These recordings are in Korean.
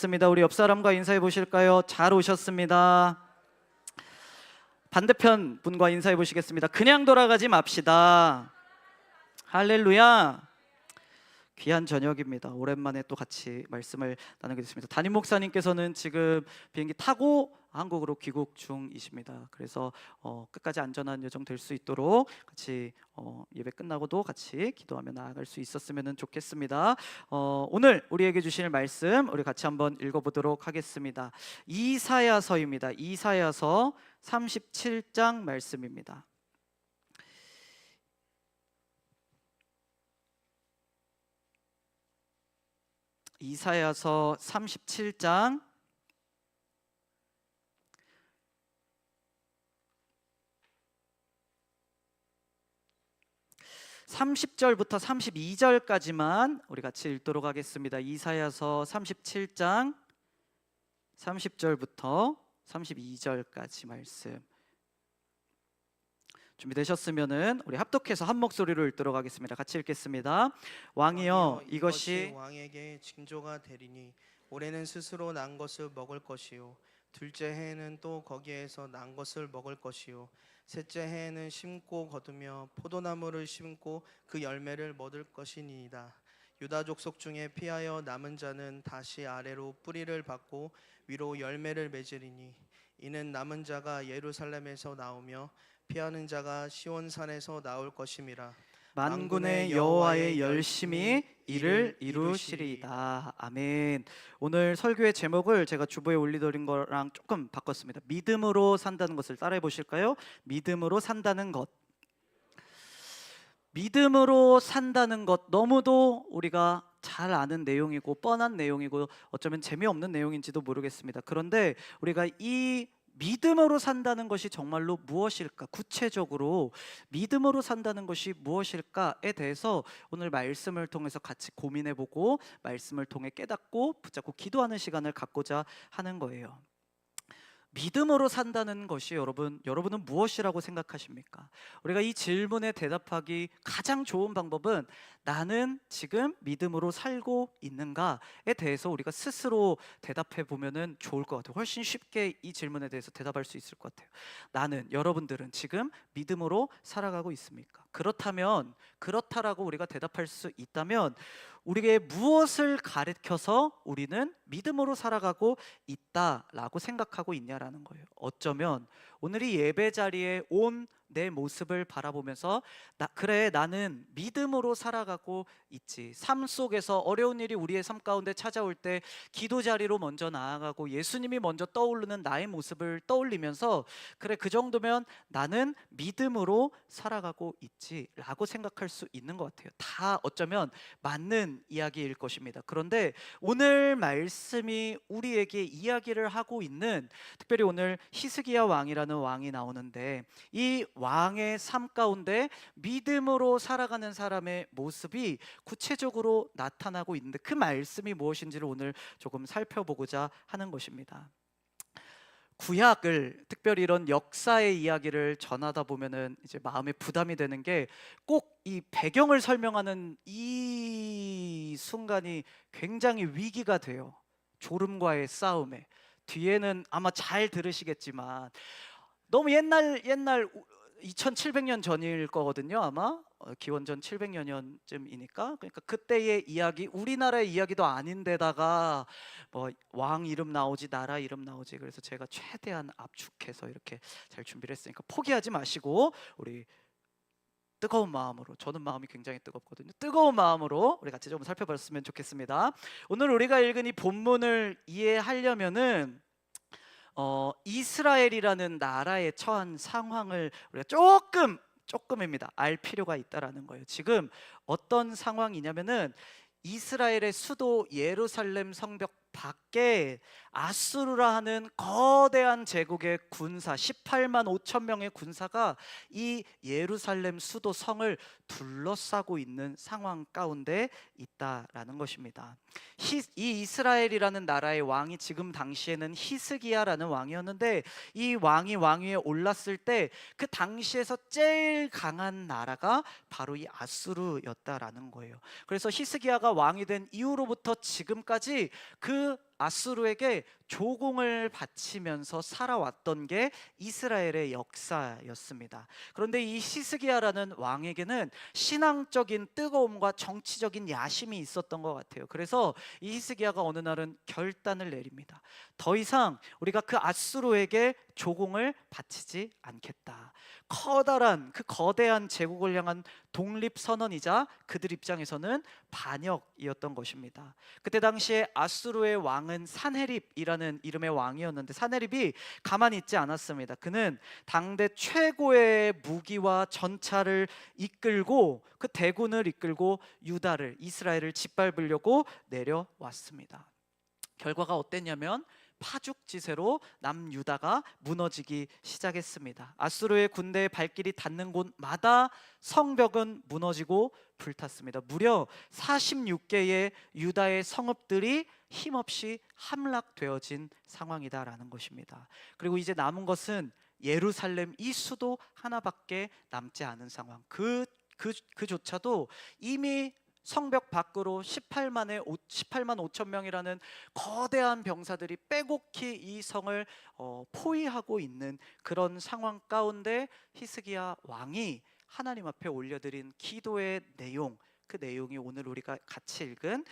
반갑습니다. 우리 옆 사람과 인사해 보실까요? 잘 오셨습니다. 반대편 분과 인사해 보시겠습니다. 그냥 돌아가지 맙시다. 할렐루야. 귀한 저녁입니다. 오랜만에 또 같이 말씀을 나누게 됐습니다. 담임 목사님께서는 지금 비행기 타고 한국으로 귀국 중이십니다. 그래서 끝까지 안전한 여정 될 수 있도록 같이 예배 끝나고도 같이 기도하며 나아갈 수 있었으면 좋겠습니다. 오늘 우리에게 주실 말씀 우리 같이 한번 읽어보도록 하겠습니다. 이사야서입니다. 이사야서 37장 말씀입니다. 이사야서 37장 30절부터 32절까지만 우리 같이 읽도록 하겠습니다. 이사야서 37장 30절부터 32절까지 말씀 준비되셨으면은 우리 합독해서 한 목소리로 읽도록 하겠습니다. 같이 읽겠습니다. 왕이여, 이것이 왕에게 징조가 되리니 올해는 스스로 난 것을 먹을 것이요 둘째 해에는 또 거기에서 난 것을 먹을 것이요 셋째 해에는 심고 거두며 포도나무를 심고 그 열매를 먹을 것이니이다. 유다 족속 중에 피하여 남은 자는 다시 아래로 뿌리를 받고 위로 열매를 맺으리니 이는 남은 자가 예루살렘에서 나오며 피하는 자가 시온산에서 나올 것임이라. 만군의 여호와의 열심히 이를 이루시리이다. 아멘. 오늘 설교의 제목을 제가 주보에 올려드린 거랑 조금 바꿨습니다. 믿음으로 산다는 것을 따라해 보실까요? 믿음으로 산다는 것. 믿음으로 산다는 것, 너무도 우리가 잘 아는 내용이고 뻔한 내용이고 어쩌면 재미없는 내용인지도 모르겠습니다. 그런데 우리가 이 믿음으로 산다는 것이 정말로 무엇일까? 구체적으로 믿음으로 산다는 것이 무엇일까에 대해서 오늘 말씀을 통해서 같이 고민해보고 말씀을 통해 깨닫고 붙잡고 기도하는 시간을 갖고자 하는 거예요. 믿음으로 산다는 것이 여러분은 무엇이라고 생각하십니까? 우리가 이 질문에 대답하기 가장 좋은 방법은 나는 지금 믿음으로 살고 있는가에 대해서 우리가 스스로 대답해 보면은 좋을 것 같아요. 훨씬 쉽게 이 질문에 대해서 대답할 수 있을 것 같아요. 여러분들은 지금 믿음으로 살아가고 있습니까? 그렇다라고 우리가 대답할 수 있다면 우리에게 무엇을 가르쳐서 우리는 믿음으로 살아가고 있다라고 생각하고 있냐라는 거예요. 어쩌면 오늘 이 예배 자리에 온 내 모습을 바라보면서 나는 믿음으로 살아가고 있지. 삶 속에서 어려운 일이 우리의 삶 가운데 찾아올 때 기도 자리로 먼저 나아가고 예수님이 먼저 떠오르는 나의 모습을 떠올리면서 그래, 그 정도면 나는 믿음으로 살아가고 있지 라고 생각할 수 있는 것 같아요. 다 어쩌면 맞는 이야기일 것입니다. 그런데 오늘 말씀이 우리에게 이야기를 하고 있는, 특별히 오늘 히스기야 왕이라는 왕이 나오는데 이 왕의 삶 가운데 믿음으로 살아가는 사람의 모습이 구체적으로 나타나고 있는데 그 말씀이 무엇인지를 오늘 조금 살펴보고자 하는 것입니다. 구약을, 특별히 이런 역사의 이야기를 전하다 보면은 이제 마음에 부담이 되는 게 꼭 이 배경을 설명하는 이 순간이 굉장히 위기가 돼요. 졸음과의 싸움에. 뒤에는 아마 잘 들으시겠지만 너무 옛날 2700년 전일 거거든요. 아마 기원전 700년쯤이니까. 그러니까 그때의 이야기, 우리나라의 이야기도 아닌데다가 뭐 왕 이름 나오지, 나라 이름 나오지. 그래서 제가 최대한 압축해서 이렇게 잘 준비를 했으니까 포기하지 마시고 우리 뜨거운 마음으로, 저는 마음이 굉장히 뜨겁거든요. 뜨거운 마음으로 우리 같이 좀 살펴봤으면 좋겠습니다. 오늘 우리가 읽은 이 본문을 이해하려면은 이스라엘이라는 나라에 처한 상황을 우리가 조금입니다. 알 필요가 있다라는 거예요. 지금 어떤 상황이냐면은 이스라엘의 수도 예루살렘 성벽 밖에 아수르라 하는 거대한 제국의 군사 18만 5천 명의 군사가 이 예루살렘 수도 성을 둘러싸고 있는 상황 가운데 있다라는 것입니다. 이 이스라엘이라는 나라의 왕이 지금 당시에는 히스기야라는 왕이었는데 이 왕이 왕위에 올랐을 때 그 당시에서 제일 강한 나라가 바로 이 아수르였다라는 거예요. 그래서 히스기야가 왕이 된 이후로부터 지금까지 그 아수르에게 조공을 바치면서 살아왔던 게 이스라엘의 역사였습니다. 그런데 이 히스기야라는 왕에게는 신앙적인 뜨거움과 정치적인 야심이 있었던 것 같아요. 그래서 이 히스기야가 어느 날은 결단을 내립니다. 더 이상 우리가 그 아수르에게 조공을 바치지 않겠다. 커다란 그 거대한 제국을 향한 독립선언이자 그들 입장에서는 반역이었던 것입니다. 그때 당시에 아수르의 왕은 산헤립이라는 이름의 왕이었는데, 산헤립이 가만히 있지 않았습니다. 그는 당대 최고의 무기와 전차를 이끌고, 그 대군을 이끌고 유다를, 이스라엘을 짓밟으려고 내려왔습니다. 결과가 어땠냐면 파죽지세로 남유다가 무너지기 시작했습니다. 아수르의 군대의 발길이 닿는 곳마다 성벽은 무너지고 불탔습니다. 무려 46개의 유다의 성읍들이 힘없이 함락되어진 상황이다라는 것입니다. 그리고 이제 남은 것은 예루살렘 이 수도 하나밖에 남지 않은 상황. 그조차도 이미 성벽 밖으로 18만 5천 명이라는 거대한 병사들이 빼곡히 이 성을 포위하고 있는 그런 상황 가운데 히스기야 왕이 하나님 앞에 올려드린 기도의 내용, 그 내용이 오늘 우리가 같이 읽은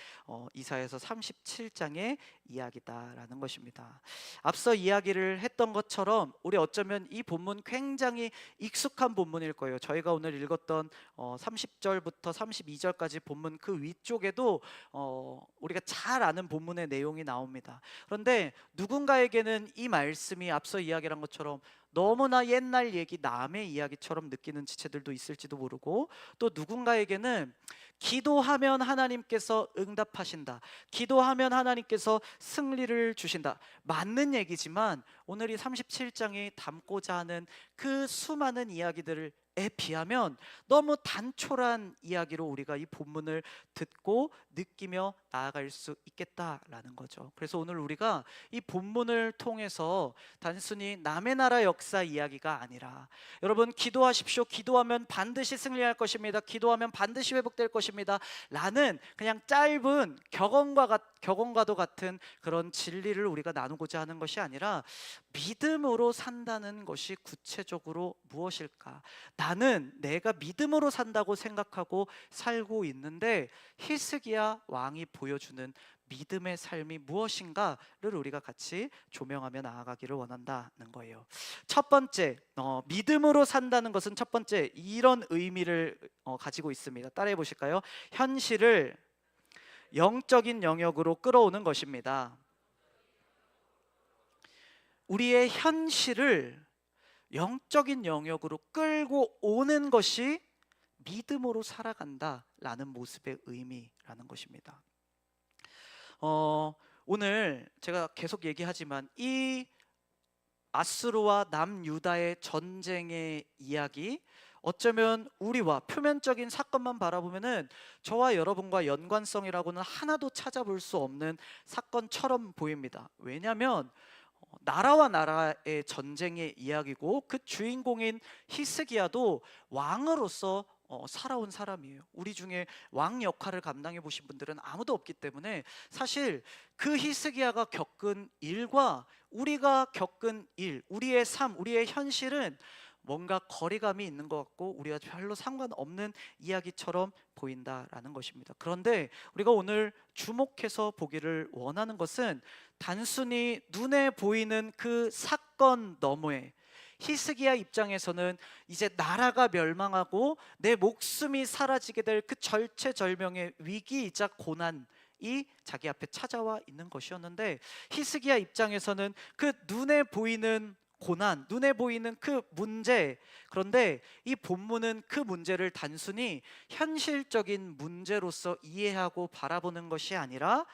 이사야서 37장의 이야기다라는 것입니다. 앞서 이야기를 했던 것처럼 우리 어쩌면 이 본문 굉장히 익숙한 본문일 거예요. 저희가 오늘 읽었던 30절부터 32절까지 본문 그 위쪽에도 우리가 잘 아는 본문의 내용이 나옵니다. 그런데 누군가에게는 이 말씀이 앞서 이야기한 것처럼 너무나 옛날 얘기, 남의 이야기처럼 느끼는 지체들도 있을지도 모르고, 또 누군가에게는 기도하면 하나님께서 응답하신다, 기도하면 하나님께서 승리를 주신다, 맞는 얘기지만 오늘 이 37장이 담고자 하는 그 수많은 이야기들을 비하면 너무 단촐한 이야기로 우리가 이 본문을 듣고 느끼며 나아갈 수 있겠다라는 거죠. 그래서 오늘 우리가 이 본문을 통해서 단순히 남의 나라 역사 이야기가 아니라, 여러분 기도하십시오, 기도하면 반드시 승리할 것입니다, 기도하면 반드시 회복될 것입니다 라는 그냥 짧은 격언과도 같은 그런 진리를 우리가 나누고자 하는 것이 아니라, 믿음으로 산다는 것이 구체적으로 무엇일까? 나는 내가 믿음으로 산다고 생각하고 살고 있는데 히스기야 왕이 보여주는 믿음의 삶이 무엇인가를 우리가 같이 조명하며 나아가기를 원한다는 거예요. 첫 번째, 믿음으로 산다는 것은 첫 번째 이런 의미를 가지고 있습니다. 따라해 보실까요? 현실을 영적인 영역으로 끌어오는 것입니다. 우리의 현실을 영적인 영역으로 끌고 오는 것이 믿음으로 살아간다라는 모습의 의미라는 것입니다. 오늘 제가 계속 얘기하지만 이 아수르와 남유다의 전쟁의 이야기, 어쩌면 우리와 표면적인 사건만 바라보면은 저와 여러분과 연관성이라고는 하나도 찾아볼 수 없는 사건처럼 보입니다. 왜냐하면 나라와 나라의 전쟁의 이야기고, 그 주인공인 히스기야도 왕으로서 살아온 사람이에요. 우리 중에 왕 역할을 감당해 보신 분들은 아무도 없기 때문에 사실 그 히스기야가 겪은 일과 우리가 겪은 일, 우리의 삶, 우리의 현실은 뭔가 거리감이 있는 것 같고 우리가 별로 상관없는 이야기처럼 보인다라는 것입니다. 그런데 우리가 오늘 주목해서 보기를 원하는 것은 단순히 눈에 보이는 그 사건 너머에 히스기야 입장에서는 이제 나라가 멸망하고 내 목숨이 사라지게 될 그 절체절명의 위기이자 고난이 자기 앞에 찾아와 있는 것이었는데, 히스기야 입장에서는 그 눈에 보이는 고난, 눈에 보이는 그 문제, 그런데 이 본문은 그 문제를 단순히 현실적인 문제로서 이해하고 바라보는 것이 아니라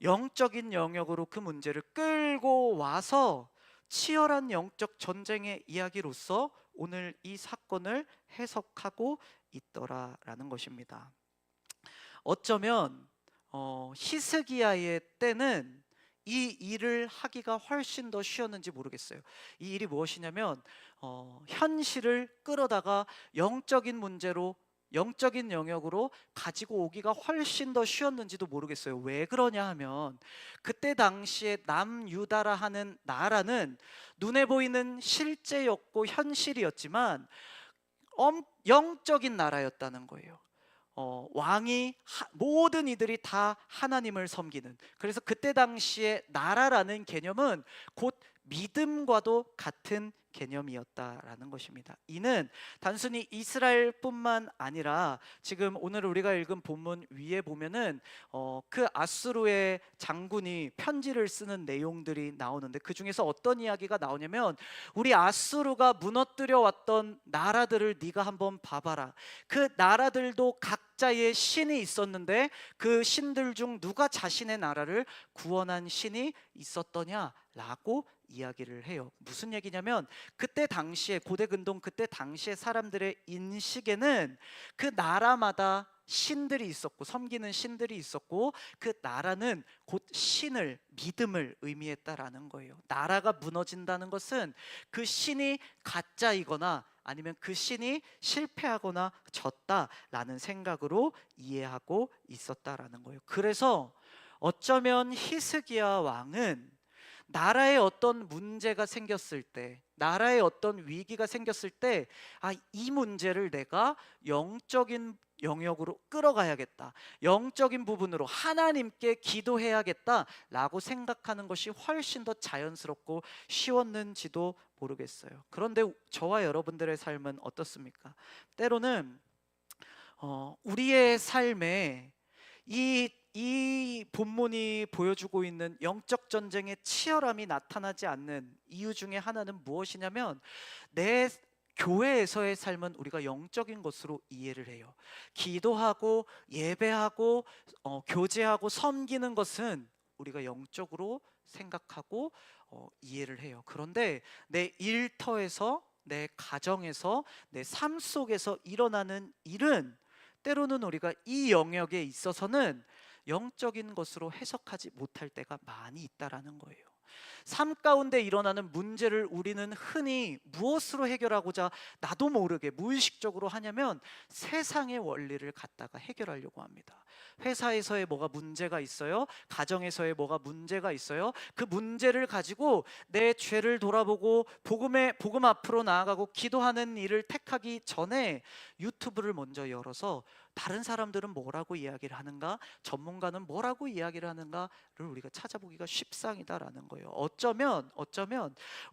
영적인 영역으로 그 문제를 끌고 와서 치열한 영적 전쟁의 이야기로서 오늘 이 사건을 해석하고 있더라라는 것입니다. 어쩌면 히스기야의 때는 이 일을 하기가 훨씬 더 쉬웠는지 모르겠어요. 이 일이 무엇이냐면 현실을 끌어다가 영적인 문제로 영적인 영역으로 가지고 오기가 훨씬 더 쉬웠는지도 모르겠어요. 왜 그러냐 하면 그때 당시에 남유다라 하는 나라는 눈에 보이는 실제였고 현실이었지만 영적인 나라였다는 거예요. 왕이 모든 이들이 다 하나님을 섬기는, 그래서 그때 당시에 나라라는 개념은 곧 믿음과도 같은 개념이었다라는 것입니다. 이는 단순히 이스라엘뿐만 아니라 지금 오늘 우리가 읽은 본문 위에 보면은 그 아수르의 장군이 편지를 쓰는 내용들이 나오는데, 그 중에서 어떤 이야기가 나오냐면 우리 아수르가 무너뜨려 왔던 나라들을 네가 한번 봐봐라. 그 나라들도 각자의 신이 있었는데 그 신들 중 누가 자신의 나라를 구원한 신이 있었더냐라고 이야기를 해요. 무슨 얘기냐면 그때 당시에 고대 근동 그때 당시에 사람들의 인식에는 그 나라마다 신들이 있었고 섬기는 신들이 있었고 그 나라는 곧 신을 믿음을 의미했다라는 거예요. 나라가 무너진다는 것은 그 신이 가짜이거나 아니면 그 신이 실패하거나 졌다라는 생각으로 이해하고 있었다라는 거예요. 그래서 어쩌면 히스기야 왕은 나라에 어떤 문제가 생겼을 때, 나라에 어떤 위기가 생겼을 때, 이 문제를 내가 영적인 영역으로 끌어가야겠다, 영적인 부분으로 하나님께 기도해야겠다라고 생각하는 것이 훨씬 더 자연스럽고 쉬웠는지도 모르겠어요. 그런데 저와 여러분들의 삶은 어떻습니까? 때로는 우리의 삶에 이 본문이 보여주고 있는 영적 전쟁의 치열함이 나타나지 않는 이유 중에 하나는 무엇이냐면 내 교회에서의 삶은 우리가 영적인 것으로 이해를 해요. 기도하고 예배하고 교제하고 섬기는 것은 우리가 영적으로 생각하고 이해를 해요. 그런데 내 일터에서, 내 가정에서, 내 삶 속에서 일어나는 일은 때로는 우리가 이 영역에 있어서는 영적인 것으로 해석하지 못할 때가 많이 있다라는 거예요. 삶 가운데 일어나는 문제를 우리는 흔히 무엇으로 해결하고자 나도 모르게 무의식적으로 하냐면 세상의 원리를 갖다가 해결하려고 합니다. 회사에서의 뭐가 문제가 있어요? 가정에서의 뭐가 문제가 있어요? 그 문제를 가지고 내 죄를 돌아보고 복음 앞으로 나아가고 기도하는 일을 택하기 전에 유튜브를 먼저 열어서 다른 사람들은 뭐라고 이야기를 하는가, 전문가는 뭐라고 이야기를 하는가를 우리가 찾아보기가 쉽상이다라는 거예요. 어쩌면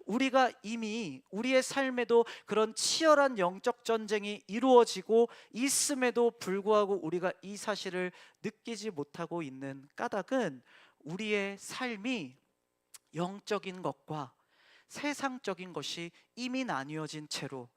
우리가 이미 우리의 삶에도 그런 치열한 영적 전쟁이 이루어지고 있음에도 불구하고 우리가 이 사실을 느끼지 못하고 있는 까닭은 우리의 삶이 영적인 것과 세상적인 것이 이미 나뉘어진 채로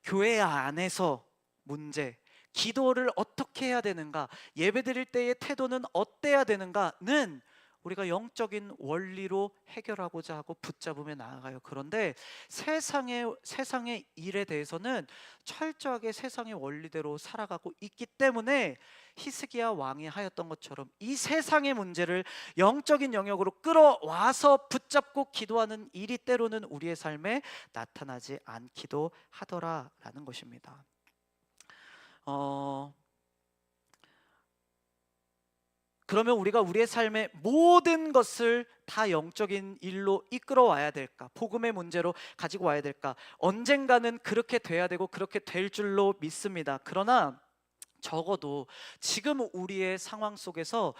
교회 안에서 문제, 기도를 어떻게 해야 되는가, 예배드릴 때의 태도는 어때야 되는가는 우리가 영적인 원리로 해결하고자 하고 붙잡으며 나아가요. 그런데 세상의 일에 대해서는 철저하게 세상의 원리대로 살아가고 있기 때문에 히스기야 왕이 하였던 것처럼 이 세상의 문제를 영적인 영역으로 끌어와서 붙잡고 기도하는 일이 때로는 우리의 삶에 나타나지 않기도 하더라라는 것입니다. 그러면 우리가 우리의 삶의 모든 것을 다 영적인 일로 이끌어 와야 될까? 복음의 문제로 가지고 와야 될까? 언젠가는 그렇게 돼야 되고 그렇게 될 줄로 믿습니다. 그러나 적어도 지금 우리의 상황 속에서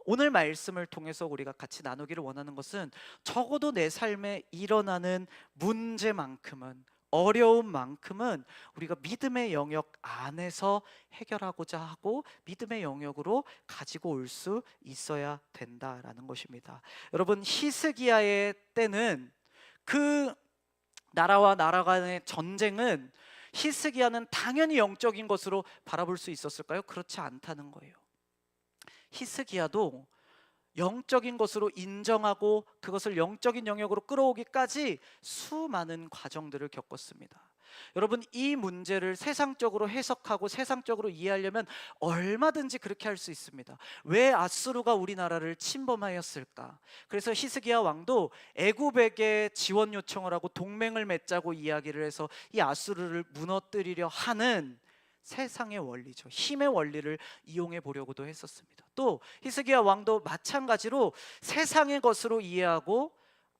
오늘 말씀을 통해서 우리가 같이 나누기를 원하는 것은 적어도 내 삶에 일어나는 문제만큼은, 어려움만큼은 우리가 믿음의 영역 안에서 해결하고자 하고 믿음의 영역으로 가지고 올 수 있어야 된다라는 것입니다. 여러분, 히스기야의 때는 그 나라와 나라 간의 전쟁은 히스기야는 당연히 영적인 것으로 바라볼 수 있었을까요? 그렇지 않다는 거예요. 히스기야도 영적인 것으로 인정하고 그것을 영적인 영역으로 끌어오기까지 수많은 과정들을 겪었습니다. 여러분, 이 문제를 세상적으로 해석하고 세상적으로 이해하려면 얼마든지 그렇게 할 수 있습니다. 왜 아수르가 우리나라를 침범하였을까? 그래서 히스기야 왕도 애굽에게 지원 요청을 하고 동맹을 맺자고 이야기를 해서 이 아수르를 무너뜨리려 하는 세상의 원리죠. 힘의 원리를 이용해 보려고도 했었습니다. 또 히스기야 왕도 마찬가지로 세상의 것으로 이해하고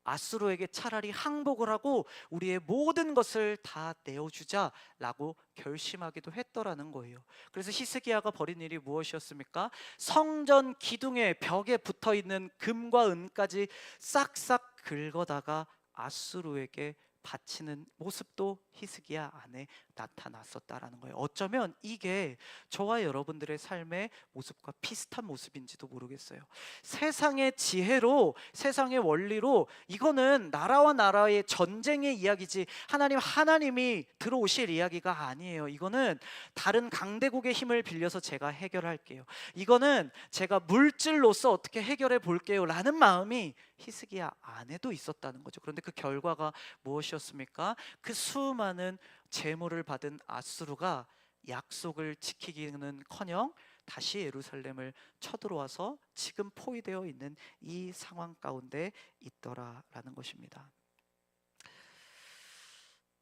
아수르에게 차라리 항복을 하고 우리의 모든 것을 다 내어주자라고 결심하기도 했더라는 거예요. 그래서 히스기야가 벌인 일이 무엇이었습니까? 성전 기둥에 벽에 붙어 있는 금과 은까지 싹싹 긁어다가 아수르에게 바치는 모습도 히스기야 안에 나타났었다라는 거예요. 어쩌면 이게 저와 여러분들의 삶의 모습과 비슷한 모습인지도 모르겠어요. 세상의 지혜로, 세상의 원리로 이거는 나라와 나라의 전쟁의 이야기지 하나님이 들어오실 이야기가 아니에요. 이거는 다른 강대국의 힘을 빌려서 제가 해결할게요. 이거는 제가 물질로서 어떻게 해결해 볼게요 라는 마음이 히스기야 안에도 있었다는 거죠. 그런데 그 결과가 무엇이었습니까? 그 수많은 재물을 받은 아수르가 약속을 지키기는커녕 다시 예루살렘을 쳐들어와서 지금 포위되어 있는 이 상황 가운데 있더라라는 것입니다.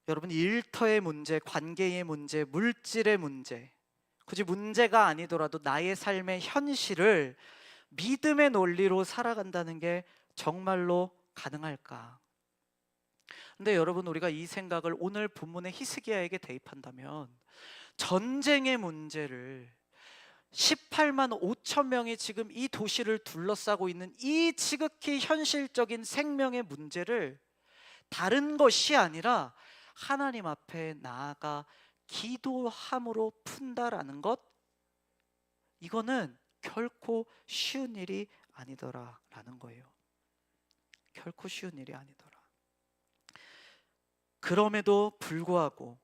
여러분, 일터의 문제, 관계의 문제, 물질의 문제, 굳이 문제가 아니더라도 나의 삶의 현실을 믿음의 논리로 살아간다는 게 정말로 가능할까? 근데 여러분, 우리가 이 생각을 오늘 본문의 히스기야에게 대입한다면 전쟁의 문제를 18만 5천 명이 지금 이 도시를 둘러싸고 있는 이 지극히 현실적인 생명의 문제를 다른 것이 아니라 하나님 앞에 나아가 기도함으로 푼다라는 것, 이거는 결코 쉬운 일이 아니더라라는 거예요. 결코 쉬운 일이 아니더라. 그럼에도 불구하고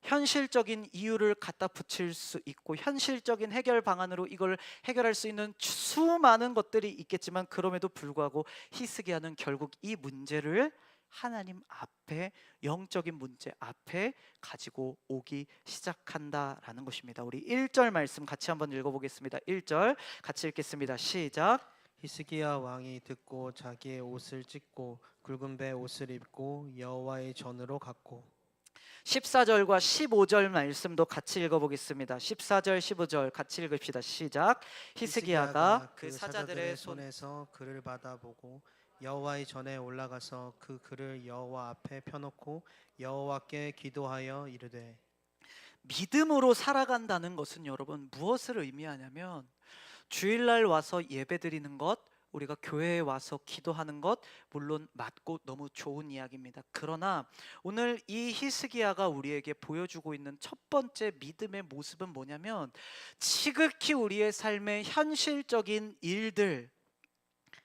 현실적인 이유를 갖다 붙일 수 있고 현실적인 해결 방안으로 이걸 해결할 수 있는 수많은 것들이 있겠지만, 그럼에도 불구하고 히스기야는 결국 이 문제를 하나님 앞에, 영적인 문제 앞에 가지고 오기 시작한다라는 것입니다. 우리 1절 말씀 같이 한번 읽어보겠습니다. 1절 같이 읽겠습니다. 시작. 히스기야 왕이 듣고 자기의 옷을 찢고 굵은 배 옷을 입고 여호와의 전으로 갔고. 14절과 15절 말씀도 같이 읽어보겠습니다. 14절 15절 같이 읽읍시다. 시작. 히스기야가 그 사자들의 손에서 글을 받아보고 여호와의 전에 올라가서 그 글을 여호와 앞에 펴놓고 여호와께 기도하여 이르되. 믿음으로 살아간다는 것은 여러분 무엇을 의미하냐면, 주일날 와서 예배드리는 것, 우리가 교회에 와서 기도하는 것 물론 맞고 너무 좋은 이야기입니다. 그러나 오늘 이 히스기야가 우리에게 보여주고 있는 첫 번째 믿음의 모습은 뭐냐면, 지극히 우리의 삶의 현실적인 일들,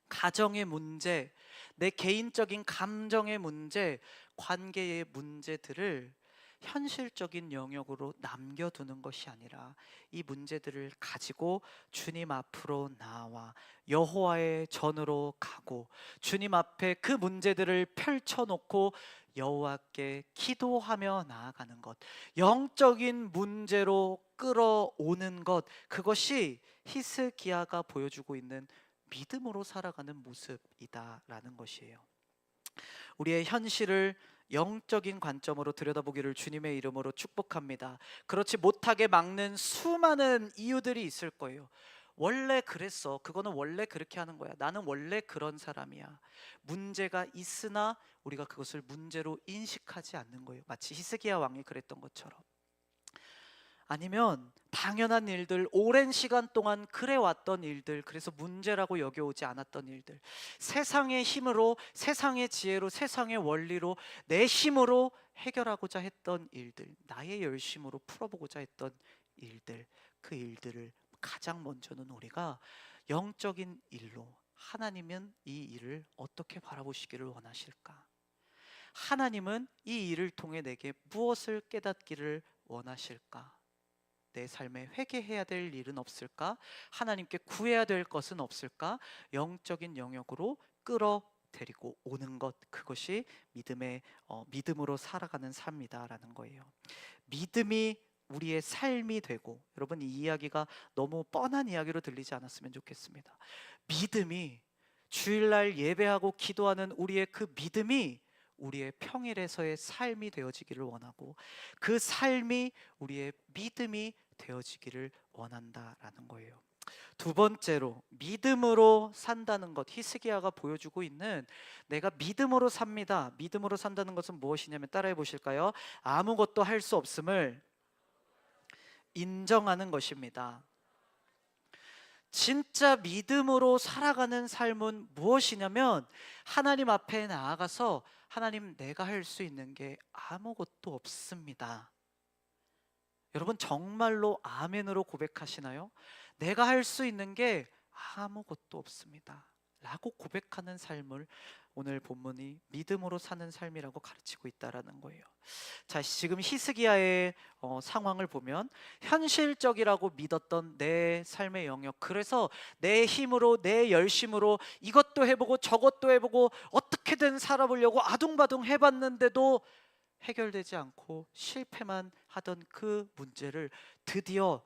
가정의 문제, 내 개인적인 감정의 문제, 관계의 문제들을 현실적인 영역으로 남겨두는 것이 아니라 이 문제들을 가지고 주님 앞으로 나와 여호와의 전으로 가고 주님 앞에 그 문제들을 펼쳐놓고 여호와께 기도하며 나아가는 것, 영적인 문제로 끌어오는 것, 그것이 히스기야가 보여주고 있는 믿음으로 살아가는 모습이다라는 것이에요. 우리의 현실을 영적인 관점으로 들여다보기를 주님의 이름으로 축복합니다. 그렇지 못하게 막는 수많은 이유들이 있을 거예요. 원래 그랬어. 그거는 원래 그렇게 하는 거야. 나는 원래 그런 사람이야. 문제가 있으나 우리가 그것을 문제로 인식하지 않는 거예요. 마치 히스기야 왕이 그랬던 것처럼. 아니면 당연한 일들, 오랜 시간 동안 그래왔던 일들, 그래서 문제라고 여겨오지 않았던 일들, 세상의 힘으로, 세상의 지혜로, 세상의 원리로, 내 힘으로 해결하고자 했던 일들, 나의 열심으로 풀어보고자 했던 일들, 그 일들을 가장 먼저는 우리가 영적인 일로, 하나님은 이 일을 어떻게 바라보시기를 원하실까? 하나님은 이 일을 통해 내게 무엇을 깨닫기를 원하실까? 내 삶에 회개해야 될 일은 없을까? 하나님께 구해야 될 것은 없을까? 영적인 영역으로 끌어들이고 오는 것, 그것이 믿음으로 살아가는 삶이다라는 거예요. 믿음이 우리의 삶이 되고, 여러분 이 이야기가 너무 뻔한 이야기로 들리지 않았으면 좋겠습니다. 믿음이, 주일날 예배하고 기도하는 우리의 그 믿음이 우리의 평일에서의 삶이 되어지기를 원하고 그 삶이 우리의 믿음이 되어지기를 원한다라는 거예요. 두 번째로 믿음으로 산다는 것, 히스기야가 보여주고 있는 내가 믿음으로 삽니다. 믿음으로 산다는 것은 무엇이냐면 따라해 보실까요? 아무것도 할 수 없음을 인정하는 것입니다. 진짜 믿음으로 살아가는 삶은 무엇이냐면 하나님 앞에 나아가서 하나님, 내가 할 수 있는 게 아무것도 없습니다. 여러분 정말로 아멘으로 고백하시나요? 내가 할 수 있는 게 아무것도 없습니다 라고 고백하는 삶을 오늘 본문이 믿음으로 사는 삶이라고 가르치고 있다라는 거예요. 자, 지금 히스기야의 상황을 보면 현실적이라고 믿었던 내 삶의 영역, 그래서 내 힘으로 내 열심으로 이것도 해보고 저것도 해보고 어떻게든 살아보려고 아둥바둥 해봤는데도 해결되지 않고 실패만 하던 그 문제를 드디어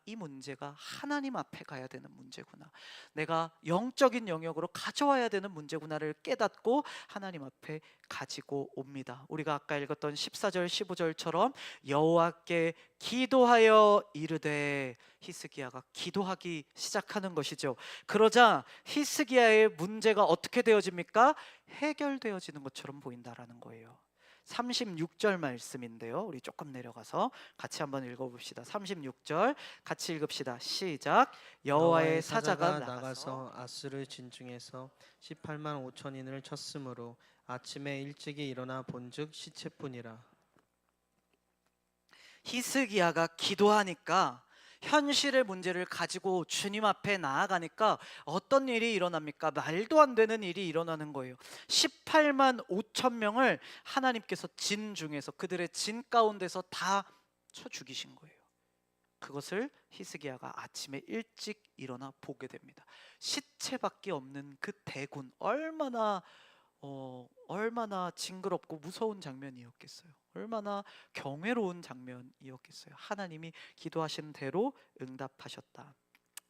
이 문제가 하나님 앞에 가야 되는 문제구나, 내가 영적인 영역으로 가져와야 되는 문제구나를 깨닫고 하나님 앞에 가지고 옵니다. 우리가 아까 읽었던 14절 15절처럼 여호와께 기도하여 이르되, 히스기야가 기도하기 시작하는 것이죠. 그러자 히스기야의 문제가 어떻게 되어집니까? 해결되어지는 것처럼 보인다라는 거예요. 36절 말씀인데요, 우리 조금 내려가서 같이 한번 읽어봅시다. 36절 같이 읽읍시다. 시작. 여호와의 사자가 나가서 아스를 진중에서 18만 5천인을 쳤으므로 아침에 일찍이 일어나 본즉 시체뿐이라. 히스기야가 기도하니까, 현실의 문제를 가지고 주님 앞에 나아가니까 어떤 일이 일어납니까? 말도 안 되는 일이 일어나는 거예요. 18만 5천 명을 하나님께서 진 중에서, 그들의 진 가운데서 다 쳐 죽이신 거예요. 그것을 히스기야가 아침에 일찍 일어나 보게 됩니다. 시체밖에 없는 그 대군, 얼마나 징그럽고 무서운 장면이었겠어요. 얼마나 경외로운 장면이었겠어요. 하나님이 기도하신 대로 응답하셨다.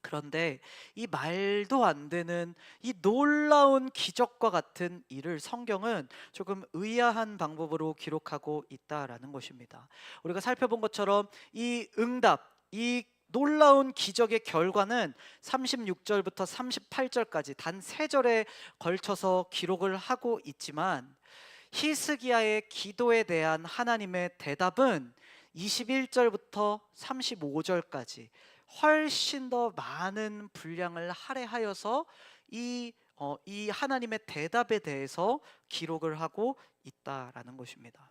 그런데 이 말도 안 되는 이 놀라운 기적과 같은 일을 성경은 조금 의아한 방법으로 기록하고 있다라는 것입니다. 우리가 살펴본 것처럼 이 응답, 이 놀라운 기적의 결과는 36절부터 38절까지 단 3절에 걸쳐서 기록을 하고 있지만, 히스기야의 기도에 대한 하나님의 대답은 21절부터 35절까지 훨씬 더 많은 분량을 할애하여서 이 하나님의 대답에 대해서 기록을 하고 있다라는 것입니다.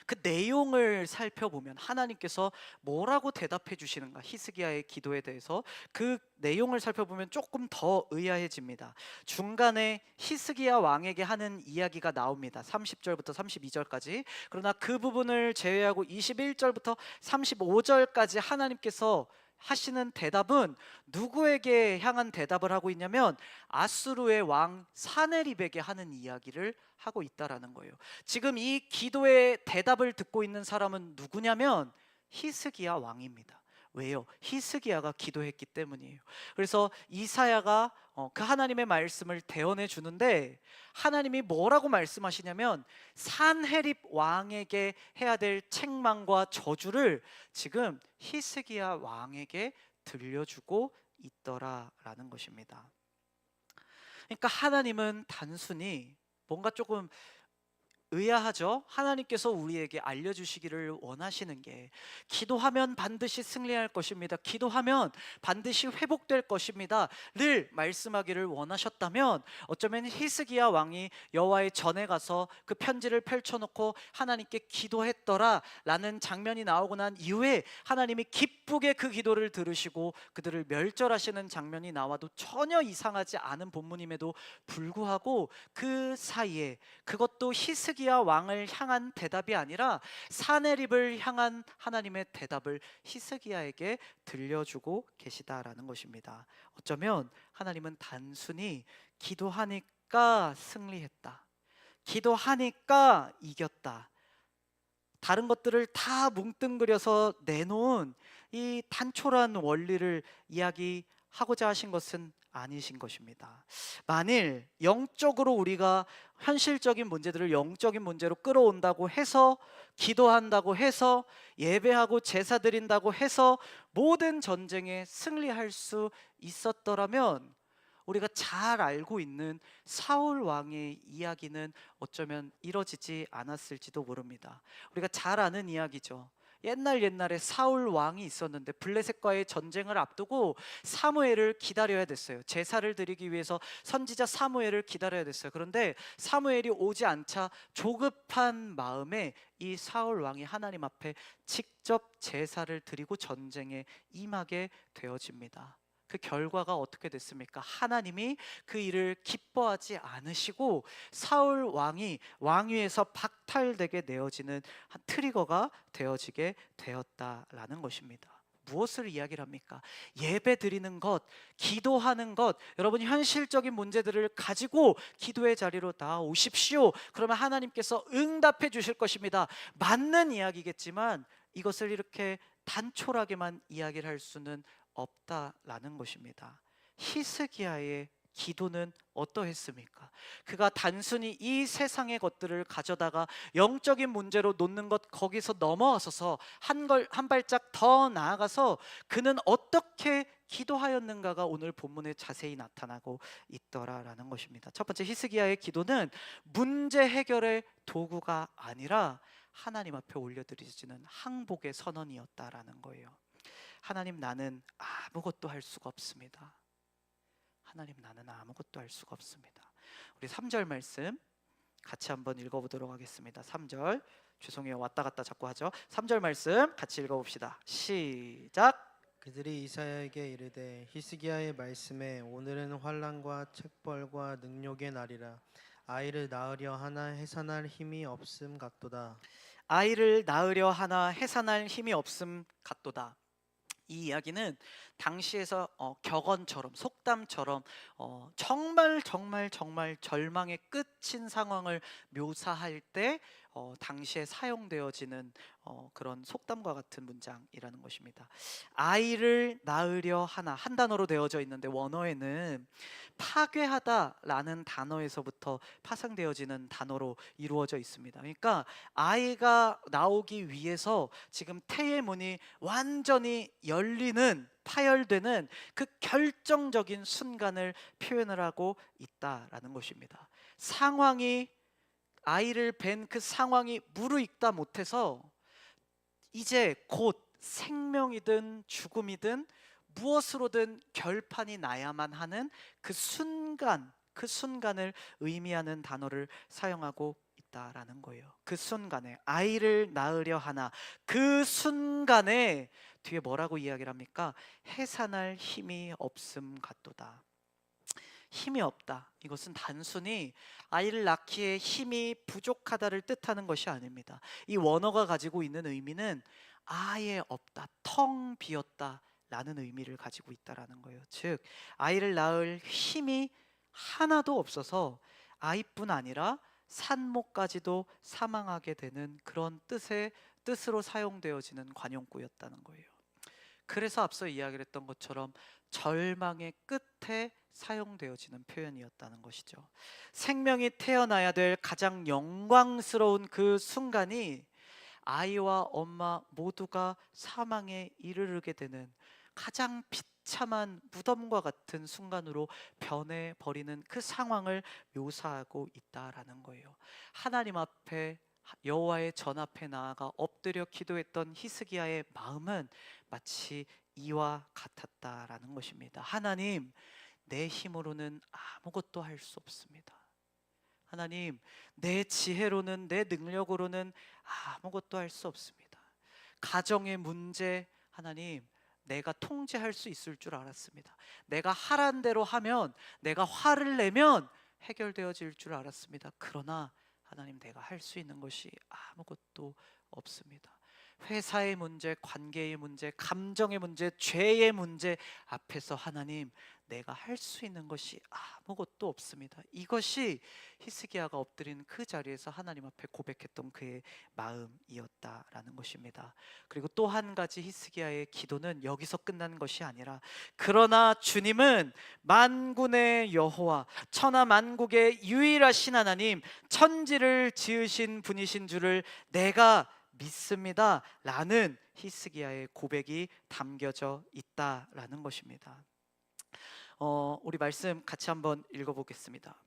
그 내용을 살펴보면 하나님께서 뭐라고 대답해 주시는가, 히스기야의 기도에 대해서 그 내용을 살펴보면 조금 더 의아해집니다. 중간에 히스기야 왕에게 하는 이야기가 나옵니다. 30절부터 32절까지. 그러나 그 부분을 제외하고 21절부터 35절까지 하나님께서 하시는 대답은 누구에게 향한 대답을 하고 있냐면 아수르의 왕 사네립에게 하는 이야기를 하고 있다라는 거예요. 지금 이 기도의 대답을 듣고 있는 사람은 누구냐면 히스기야 왕입니다. 왜요? 히스기야가 기도했기 때문이에요. 그래서 이사야가 그 하나님의 말씀을 대언해 주는데, 하나님이 뭐라고 말씀하시냐면 산헤립 왕에게 해야 될 책망과 저주를 지금 히스기야 왕에게 들려주고 있더라라는 것입니다. 그러니까 하나님은 단순히 뭔가 조금 의아하죠? 하나님께서 우리에게 알려주시기를 원하시는 게, 기도하면 반드시 승리할 것입니다, 기도하면 반드시 회복될 것입니다 를 말씀하기를 원하셨다면, 어쩌면 히스기야 왕이 여호와의 전에 가서 그 편지를 펼쳐놓고 하나님께 기도했더라 라는 장면이 나오고 난 이후에 하나님이 기쁘게 그 기도를 들으시고 그들을 멸절하시는 장면이 나와도 전혀 이상하지 않은 본문임에도 불구하고, 그 사이에 그것도 히스기야 왕을 향한 대답이 아니라 사네립을 향한 하나님의 대답을 히스기야에게 들려주고 계시다라는 것입니다. 어쩌면 하나님은 단순히 기도하니까 승리했다, 기도하니까 이겼다, 다른 것들을 다 뭉뚱그려서 내놓은 이 단촐한 원리를 이야기하고자 하신 것은 아니신 것입니다. 만일 영적으로 우리가 현실적인 문제들을 영적인 문제로 끌어온다고 해서, 기도한다고 해서, 예배하고 제사 드린다고 해서 모든 전쟁에 승리할 수 있었더라면, 우리가 잘 알고 있는 사울 왕의 이야기는 어쩌면 이뤄지지 않았을지도 모릅니다. 우리가 잘 아는 이야기죠. 옛날에 사울 왕이 있었는데 블레셋과의 전쟁을 앞두고 사무엘을 기다려야 됐어요. 제사를 드리기 위해서 선지자 사무엘을 기다려야 됐어요. 그런데 사무엘이 오지 않자 조급한 마음에 이 사울 왕이 하나님 앞에 직접 제사를 드리고 전쟁에 임하게 되어집니다. 그 결과가 어떻게 됐습니까? 하나님이 그 일을 기뻐하지 않으시고 사울 왕이 왕위에서 박탈되게 내어지는 한 트리거가 되어지게 되었다라는 것입니다. 무엇을 이야기를 합니까? 예배 드리는 것, 기도하는 것, 여러분 현실적인 문제들을 가지고 기도의 자리로 나오십시오. 그러면 하나님께서 응답해 주실 것입니다. 맞는 이야기겠지만 이것을 이렇게 단촐하게만 이야기를 할 수는 없다라는 것입니다. 히스기야의 기도는 어떠했습니까? 그가 단순히 이 세상의 것들을 가져다가 영적인 문제로 놓는 것, 거기서 넘어와서 한 발짝 더 나아가서 그는 어떻게 기도하였는가가 오늘 본문에 자세히 나타나고 있더라라는 것입니다. 첫 번째, 히스기야의 기도는 문제 해결의 도구가 아니라 하나님 앞에 올려드리지는 항복의 선언이었다라는 거예요. 하나님, 나는 아무것도 할 수가 없습니다. 하나님, 나는 아무것도 할 수가 없습니다. 우리 3절 말씀 같이 한번 읽어보도록 하겠습니다. 3절, 죄송해요, 왔다 갔다 자꾸 하죠. 3절 말씀 같이 읽어봅시다. 시작. 그들이 이사야에게 이르되 히스기야의 말씀에 오늘은 환난과 책벌과 능욕의 날이라 아이를 낳으려 하나 해산할 힘이 없음 같도다. 아이를 낳으려 하나 해산할 힘이 없음 같도다. 이 이야기는 당시에서 격언처럼, 속담처럼 정말 절망의 끝인 상황을 묘사할 때 당시에 사용되어지는 그런 속담과 같은 문장이라는 것입니다. 아이를 낳으려 하나, 한 단어로 되어져 있는데 원어에는 파괴하다라는 단어에서부터 파생되어지는 단어로 이루어져 있습니다. 그러니까 아이가 나오기 위해서 지금 태의 문이 완전히 열리는, 파열되는 그 결정적인 순간을 표현을 하고 있다라는 것입니다. 상황이, 아이를 뵌 그 상황이 무르익다 못해서 이제 곧 생명이든 죽음이든 무엇으로든 결판이 나야만 하는 그 순간, 그 순간을 의미하는 단어를 사용하고 있다라는 거예요. 그 순간에 아이를 낳으려 하나, 그 순간에 뒤에 뭐라고 이야기를 합니까? 해산할 힘이 없음 같도다. 힘이 없다, 이것은 단순히 아이를 낳기에 힘이 부족하다를 뜻하는 것이 아닙니다. 이 원어가 가지고 있는 의미는 아예 없다, 텅 비었다 라는 의미를 가지고 있다라는 거예요. 즉 아이를 낳을 힘이 하나도 없어서 아이뿐 아니라 산모까지도 사망하게 되는 그런 뜻으로 사용되어지는 관용구였다는 거예요. 그래서 앞서 이야기를 했던 것처럼 절망의 끝에 사용되어지는 표현이었다는 것이죠. 생명이 태어나야 될 가장 영광스러운 그 순간이 아이와 엄마 모두가 사망에 이르르게 되는 가장 비참한 무덤과 같은 순간으로 변해버리는 그 상황을 묘사하고 있다라는 거예요. 하나님 앞에, 여호와의 전 앞에 나아가 엎드려 기도했던 히스기야의 마음은 마치 이와 같았다라는 것입니다. 하나님, 내 힘으로는 아무것도 할 수 없습니다. 하나님, 내 지혜로는, 내 능력으로는 아무것도 할 수 없습니다. 가정의 문제, 하나님, 내가 통제할 수 있을 줄 알았습니다. 내가 하란 대로 하면, 내가 화를 내면 해결되어질 줄 알았습니다. 그러나 하나님, 내가 할 수 있는 것이 아무것도 없습니다. 회사의 문제, 관계의 문제, 감정의 문제, 죄의 문제 앞에서 하나님, 내가 할 수 있는 것이 아무것도 없습니다. 이것이 히스기야가 엎드린 그 자리에서 하나님 앞에 고백했던 그의 마음이었다라는 것입니다. 그리고 또 한 가지 히스기야의 기도는 여기서 끝난 것이 아니라, 그러나 주님은 만군의 여호와, 천하 만국의 유일하신 하나님, 천지를 지으신 분이신 줄을 내가 믿습니다 라는 히스기야의 고백이 담겨져 있다라는 것입니다. 우리 말씀 같이 한번 읽어보겠습니다.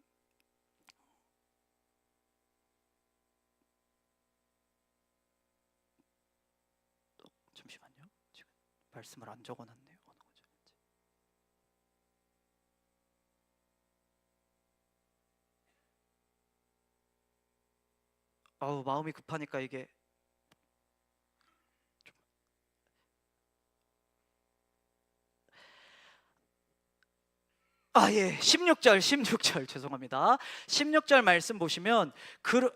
잠시만요. 지금 말씀을 안 적어놨네요. 어느 구절인지. 마음이 급하니까 이게 예, 16절 죄송합니다. 16절 말씀 보시면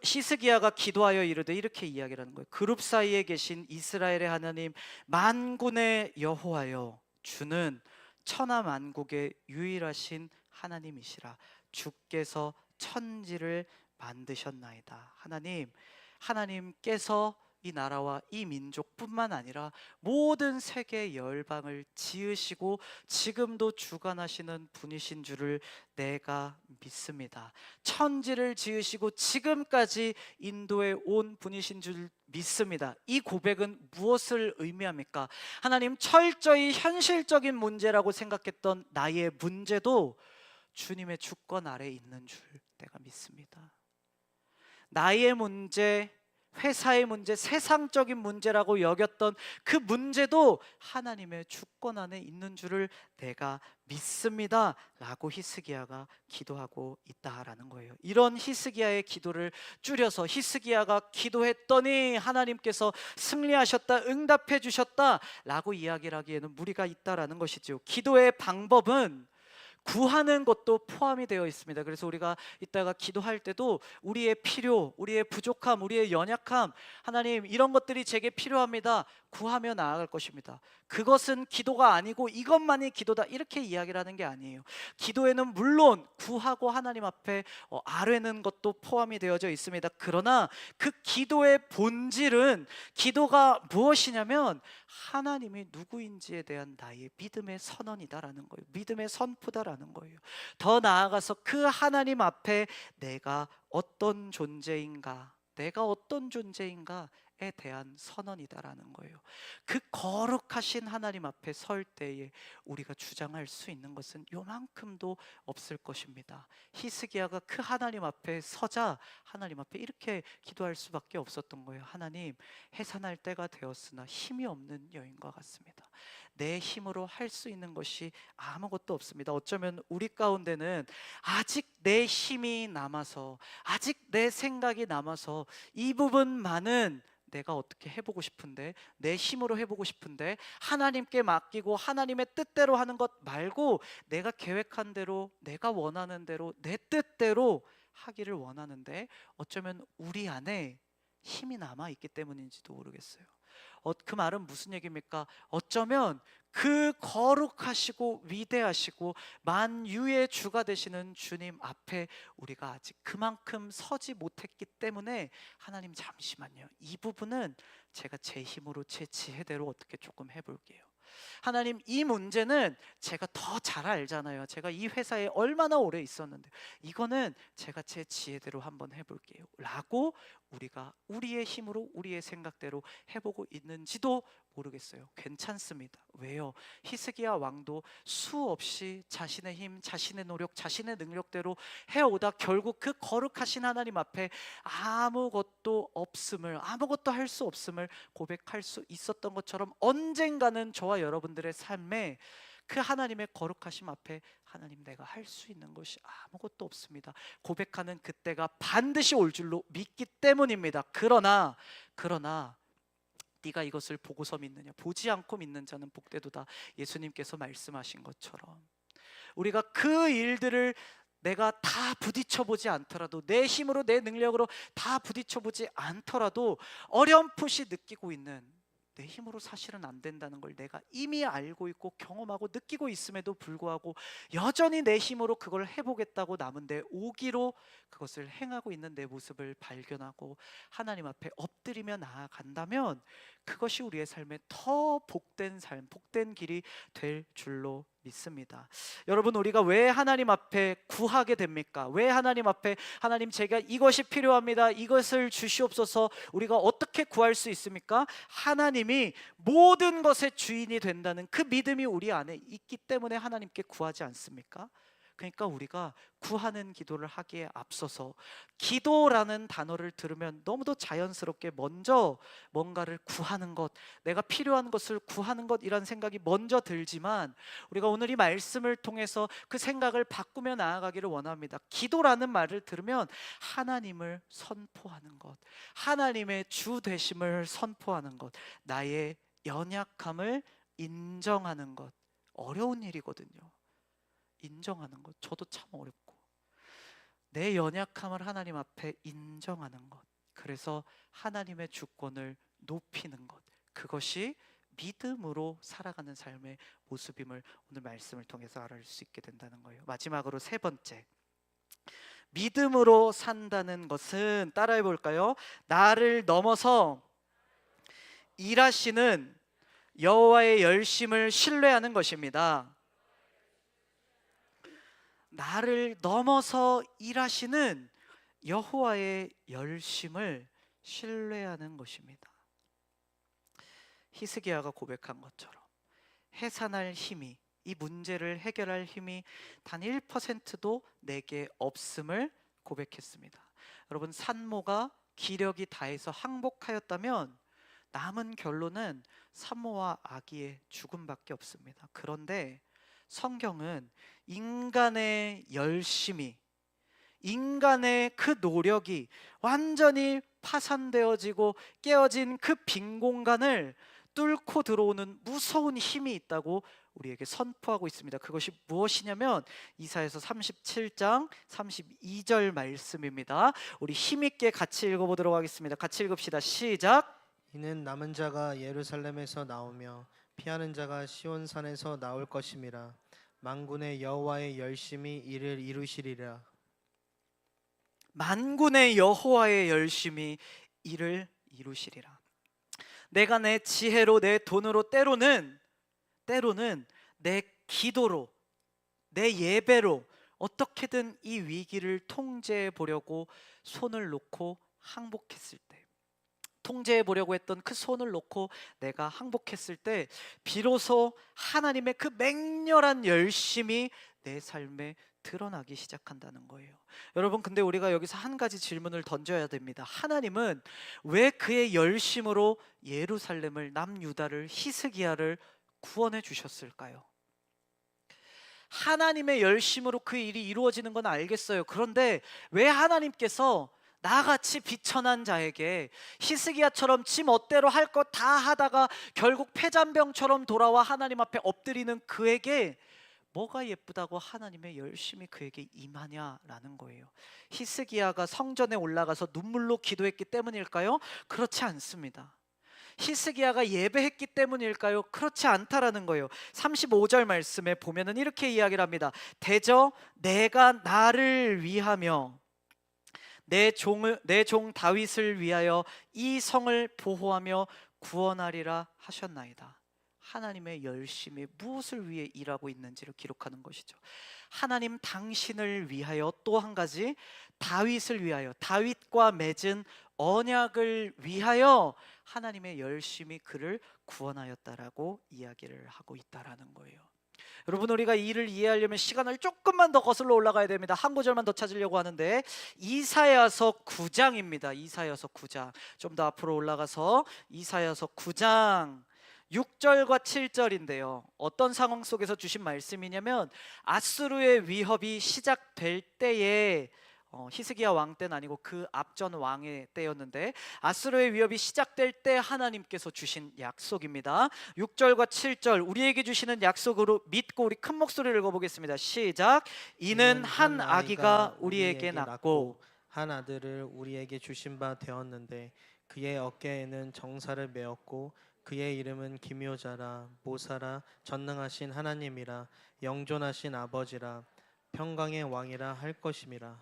히스기야가 기도하여 이르되 이렇게 이야기를 하는 거예요. 그룹 사이에 계신 이스라엘의 하나님 만군의 여호와여, 주는 천하 만국의 유일하신 하나님이시라. 주께서 천지를 만드셨나이다. 하나님께서 이 나라와 이 민족뿐만 아니라 모든 세계 열방을 지으시고 지금도 주관하시는 분이신 줄을 내가 믿습니다. 천지를 지으시고 지금까지 인도에 온 분이신 줄 믿습니다. 이 고백은 무엇을 의미합니까? 하나님, 철저히 현실적인 문제라고 생각했던 나의 문제도 주님의 주권 아래에 있는 줄 내가 믿습니다. 나의 문제, 회사의 문제, 세상적인 문제라고 여겼던 그 문제도 하나님의 주권 안에 있는 줄을 내가 믿습니다 라고 히스기야가 기도하고 있다라는 거예요. 이런 히스기야의 기도를 줄여서 히스기야가 기도했더니 하나님께서 승리하셨다, 응답해 주셨다 라고 이야기를 하기에는 무리가 있다라는 것이죠. 기도의 방법은 구하는 것도 포함이 되어 있습니다. 그래서 우리가 이따가 기도할 때도 우리의 필요, 우리의 부족함, 우리의 연약함, 하나님 이런 것들이 제게 필요합니다, 구하며 나아갈 것입니다. 그것은 기도가 아니고 이것만이 기도다 이렇게 이야기를 하는 게 아니에요. 기도에는 물론 구하고 하나님 앞에 아뢰는 것도 포함이 되어져 있습니다. 그러나 그 기도의 본질은, 기도가 무엇이냐면 하나님이 누구인지에 대한 나의 믿음의 선언이다라는 거예요. 믿음의 선포다라는 거예요. 더 나아가서 그 하나님 앞에 내가 어떤 존재인가, 에 대한 선언이다라는 거예요. 그 거룩하신 하나님 앞에 설 때에 우리가 주장할 수 있는 것은 요만큼도 없을 것입니다. 히스기야가 그 하나님 앞에 서자 하나님 앞에 이렇게 기도할 수밖에 없었던 거예요. 하나님, 해산할 때가 되었으나 힘이 없는 여인과 같습니다. 내 힘으로 할 수 있는 것이 아무것도 없습니다. 어쩌면 우리 가운데는 아직 내 힘이 남아서, 아직 내 생각이 남아서 이 부분만은 내가 어떻게 해보고 싶은데, 내 힘으로 해보고 싶은데, 하나님께 맡기고 하나님의 뜻대로 하는 것 말고 내가 계획한 대로, 내가 원하는 대로, 내 뜻대로 하기를 원하는데 어쩌면 우리 안에 힘이 남아있기 때문인지도 모르겠어요. 그 말은 무슨 얘기입니까? 어쩌면 그 거룩하시고 위대하시고 만유의 주가 되시는 주님 앞에 우리가 아직 그만큼 서지 못했기 때문에 하나님 잠시만요, 이 부분은 제가 제 힘으로 제 지혜대로 어떻게 조금 해볼게요. 하나님, 이 문제는 제가 더 잘 알잖아요. 제가 이 회사에 얼마나 오래 있었는데 이거는 제가 제 지혜대로 한번 해볼게요 라고 우리가 우리의 힘으로 우리의 생각대로 해보고 있는지도 모르겠어요. 괜찮습니다. 왜요? 히스기야 왕도 수없이 자신의 힘, 자신의 노력, 자신의 능력대로 해오다 결국 그 거룩하신 하나님 앞에 아무것도 없음을, 아무것도 할 수 없음을 고백할 수 있었던 것처럼 언젠가는 저와 여러분들의 삶에 그 하나님의 거룩하심 앞에 하나님, 내가 할 수 있는 것이 아무것도 없습니다 고백하는 그때가 반드시 올 줄로 믿기 때문입니다. 그러나 네가 이것을 보고서 믿느냐, 보지 않고 믿는 자는 복되도다, 예수님께서 말씀하신 것처럼 우리가 그 일들을 내가 다 부딪혀보지 않더라도, 내 힘으로 내 능력으로 다 부딪혀보지 않더라도 어렴풋이 느끼고 있는 내 힘으로 사실은 안 된다는 걸 내가 이미 알고 있고 경험하고 느끼고 있음에도 불구하고 여전히 내 힘으로 그걸 해보겠다고 남은 내 오기로 그것을 행하고 있는 내 모습을 발견하고 하나님 앞에 엎드리며 나아간다면 그것이 우리의 삶에 더 복된 삶, 복된 길이 될 줄로 믿습니다. 여러분, 우리가 왜 하나님 앞에 구하게 됩니까? 왜 하나님 앞에 하나님 제가 이것이 필요합니다, 이것을 주시옵소서, 우리가 어떻게 구할 수 있습니까? 하나님이 모든 것의 주인이 된다는 그 믿음이 우리 안에 있기 때문에 하나님께 구하지 않습니까? 그러니까 우리가 구하는 기도를 하기에 앞서서 기도라는 단어를 들으면 너무도 자연스럽게 먼저 뭔가를 구하는 것, 내가 필요한 것을 구하는 것이란 생각이 먼저 들지만 우리가 오늘 이 말씀을 통해서 그 생각을 바꾸며 나아가기를 원합니다. 기도라는 말을 들으면 하나님을 선포하는 것, 하나님의 주 되심을 선포하는 것, 나의 연약함을 인정하는 것, 어려운 일이거든요. 인정하는 것, 저도 참 어렵고, 내 연약함을 하나님 앞에 인정하는 것, 그래서 하나님의 주권을 높이는 것, 그것이 믿음으로 살아가는 삶의 모습임을 오늘 말씀을 통해서 알아볼 수 있게 된다는 거예요. 마지막으로 세 번째, 믿음으로 산다는 것은 따라해 볼까요? 나를 넘어서 일하시는 여호와의 열심을 신뢰하는 것입니다. 나를 넘어서 일하시는 여호와의 열심을 신뢰하는 것입니다. 히스기야가 고백한 것처럼 해산할 힘이, 이 문제를 해결할 힘이 단 1%도 내게 없음을 고백했습니다. 여러분, 산모가 기력이 다해서 항복하였다면 남은 결론은 산모와 아기의 죽음밖에 없습니다. 그런데 성경은 인간의 열심이, 인간의 그 노력이 완전히 파산되어지고 깨어진 그 빈 공간을 뚫고 들어오는 무서운 힘이 있다고 우리에게 선포하고 있습니다. 그것이 무엇이냐면 이사야서 37장 32절 말씀입니다. 우리 힘있게 같이 읽어보도록 하겠습니다. 같이 읽읍시다. 시작. 이는 남은 자가 예루살렘에서 나오며 피하는 자가 시온산에서 나올 것임이라. 만군의 여호와의 열심히 이를 이루시리라. 만군의 여호와의 열심히 이를 이루시리라. 내가 내 지혜로, 내 돈으로, 때로는 내 기도로, 내 예배로 어떻게든 이 위기를 통제해 보려고 손을 놓고 항복했을 때, 통제해 보려고 했던 그 손을 놓고 내가 항복했을 때 비로소 하나님의 그 맹렬한 열심이 내 삶에 드러나기 시작한다는 거예요. 여러분, 근데 우리가 여기서 한 가지 질문을 던져야 됩니다. 하나님은 왜 그의 열심으로 예루살렘을, 남유다를, 히스기야를 구원해 주셨을까요? 하나님의 열심으로 그 일이 이루어지는 건 알겠어요. 그런데 왜 하나님께서 나같이 비천한 자에게, 히스기야처럼 지 멋대로 할 것 다 하다가 결국 폐잔병처럼 돌아와 하나님 앞에 엎드리는 그에게 뭐가 예쁘다고 하나님의 열심이 그에게 임하냐라는 거예요. 히스기야가 성전에 올라가서 눈물로 기도했기 때문일까요? 그렇지 않습니다. 히스기야가 예배했기 때문일까요? 그렇지 않다라는 거예요. 35절 말씀에 보면은 이렇게 이야기를 합니다. 대저 내가 나를 위하며 내 종 다윗을 위하여 이 성을 보호하며 구원하리라 하셨나이다. 하나님의 열심이 무엇을 위해 일하고 있는지를 기록하는 것이죠. 하나님 당신을 위하여, 또 한 가지 다윗을 위하여, 다윗과 맺은 언약을 위하여 하나님의 열심이 그를 구원하였다라고 이야기를 하고 있다라는 거예요. 여러분, 우리가 이를 이해하려면 시간을 조금만 더 거슬러 올라가야 됩니다. 한 구절만 더 찾으려고 하는데 이사야서 9장입니다. 이사야서 9장, 좀 더 앞으로 올라가서 이사야서 9장 6절과 7절인데요. 어떤 상황 속에서 주신 말씀이냐면 아수르의 위협이 시작될 때에, 히스기야 왕 때는 아니고 그 앞전 왕의 때였는데, 아수르의 위협이 시작될 때 하나님께서 주신 약속입니다. 6절과 7절 우리에게 주시는 약속으로 믿고 우리 큰 목소리를 읽어보겠습니다. 시작. 이는 한 아기가 우리에게 낳고 한 아들을 우리에게 주신 바 되었는데 그의 어깨에는 정사를 메었고 그의 이름은 기묘자라 모사라 전능하신 하나님이라 영존하신 아버지라 평강의 왕이라 할 것임이라.